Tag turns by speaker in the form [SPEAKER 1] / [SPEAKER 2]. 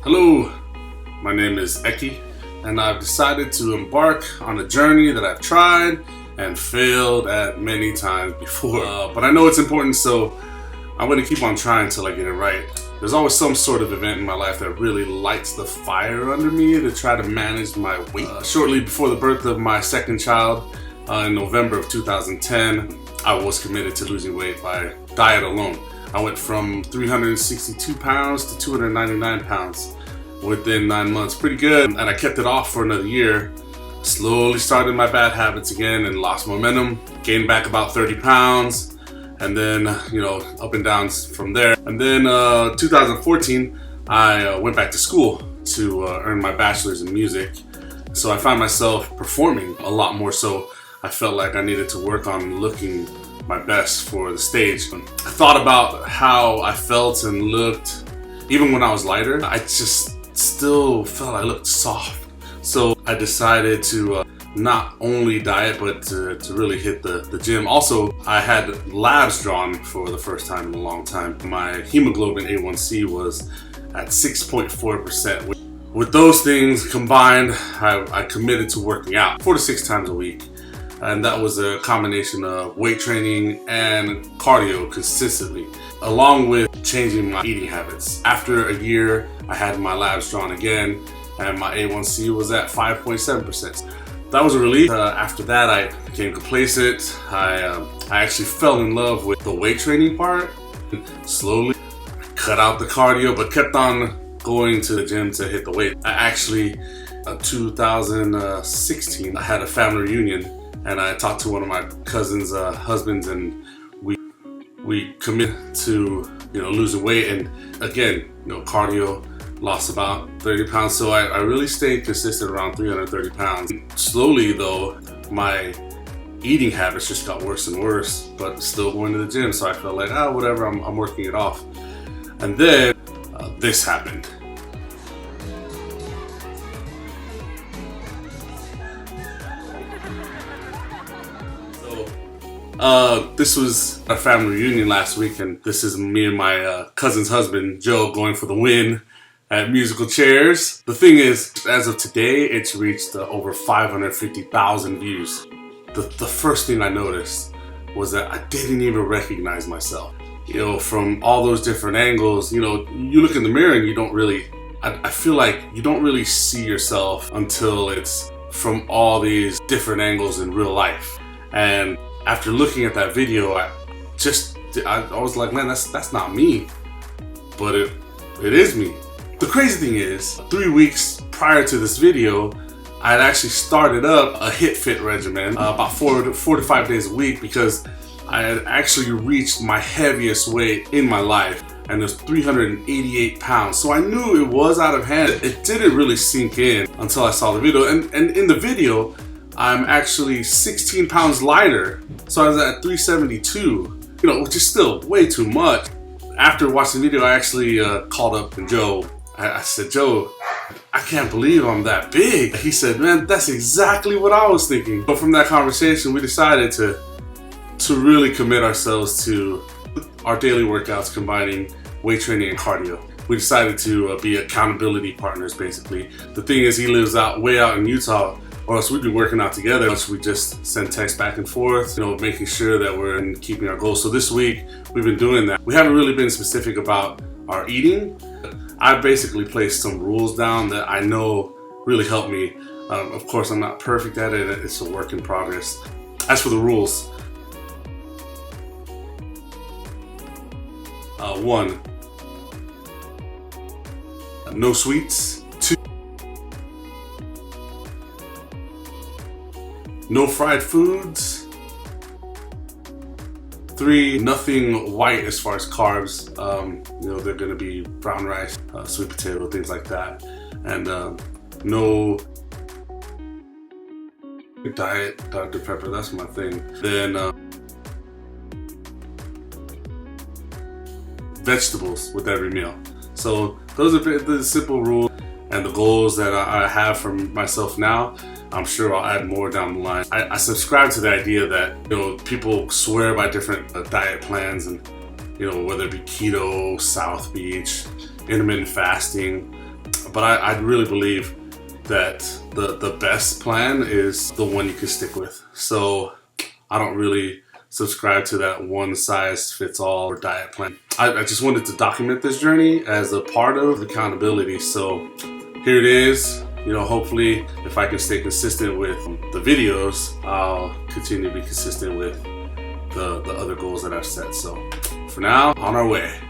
[SPEAKER 1] Hello, my name is Eki, and I've decided to embark on a journey that I've tried and failed at many times before. But I know it's important, so I'm going to keep on trying until I get it right. There's always some sort of event in my life that really lights the fire under me to try to manage my weight. Shortly before the birth of my second child, in November of 2010, I was committed to losing weight by diet alone. I went from 362 pounds to 299 pounds within 9 months. Pretty good. And I kept it off for another year. Slowly started my bad habits again and lost momentum. Gained back about 30 pounds. And then, up and down from there. And then 2014, I went back to school to earn my bachelor's in music. So I found myself performing a lot more, so I felt like I needed to work on looking my best for the stage. I thought about how I felt and looked. Even when I was lighter, I just still felt I looked soft. So I decided to not only diet, but to really hit the gym. Also, I had labs drawn for the first time in a long time. My hemoglobin A1C was at 6.4%. With those things combined, I committed to working out 4 to 6 times a week. And that was a combination of weight training and cardio consistently, along with changing my eating habits. After a year, I had my labs drawn again, and my A1C was at 5.7%. That was a relief. After that, I became complacent. I actually fell in love with the weight training part. Slowly cut out the cardio, but kept on going to the gym to hit the weight. I actually, 2016, I had a family reunion. And I talked to one of my cousin's husbands, and we committed to losing weight. And again, cardio, lost about 30 pounds. So I really stayed consistent around 330 pounds. Slowly though, my eating habits just got worse and worse, but still going to the gym. So I felt like, whatever, I'm working it off. And then this happened. This was a family reunion last week, and this is me and my cousin's husband, Joe, going for the win at musical chairs. The thing is, as of today, it's reached over 550,000 views. The first thing I noticed was that I didn't even recognize myself. From all those different angles, you look in the mirror and you don't really, I feel like you don't really see yourself until it's from all these different angles in real life. And after looking at that video, I was like, man, that's not me, but it is me. The crazy thing is, 3 weeks prior to this video, I had actually started up a HIIT Fit regimen about 4 to 5 days a week, because I had actually reached my heaviest weight in my life, and it was 388 pounds. So I knew it was out of hand. It didn't really sink in until I saw the video, and in the video, I'm actually 16 pounds lighter. So I was at 372, which is still way too much. After watching the video, I actually called up Joe. I said, Joe, I can't believe I'm that big. He said, man, that's exactly what I was thinking. But from that conversation, we decided to really commit ourselves to our daily workouts, combining weight training and cardio. We decided to be accountability partners, basically. The thing is, he lives way out in Utah, or else we'd be working out together. So we just send texts back and forth, making sure that we're keeping our goals. So this week, we've been doing that. We haven't really been specific about our eating. I basically placed some rules down that I know really help me. Of course, I'm not perfect at it. It's a work in progress. As for the rules, 1, no sweets. 2, no fried foods. 3, nothing white as far as carbs. They're gonna be brown rice, sweet potato, things like that. And no diet Dr. Pepper, that's my thing. Then vegetables with every meal. So those are the simple rules and the goals that I have for myself now. I'm sure I'll add more down the line. I subscribe to the idea that people swear by different diet plans, and whether it be keto, South Beach, intermittent fasting. But I really believe that the best plan is the one you can stick with. So I don't really subscribe to that one size fits all or diet plan. I just wanted to document this journey as a part of accountability. So here it is. You know, hopefully if I can stay consistent with the videos, I'll continue to be consistent with the other goals that I've set. So for now, on our way.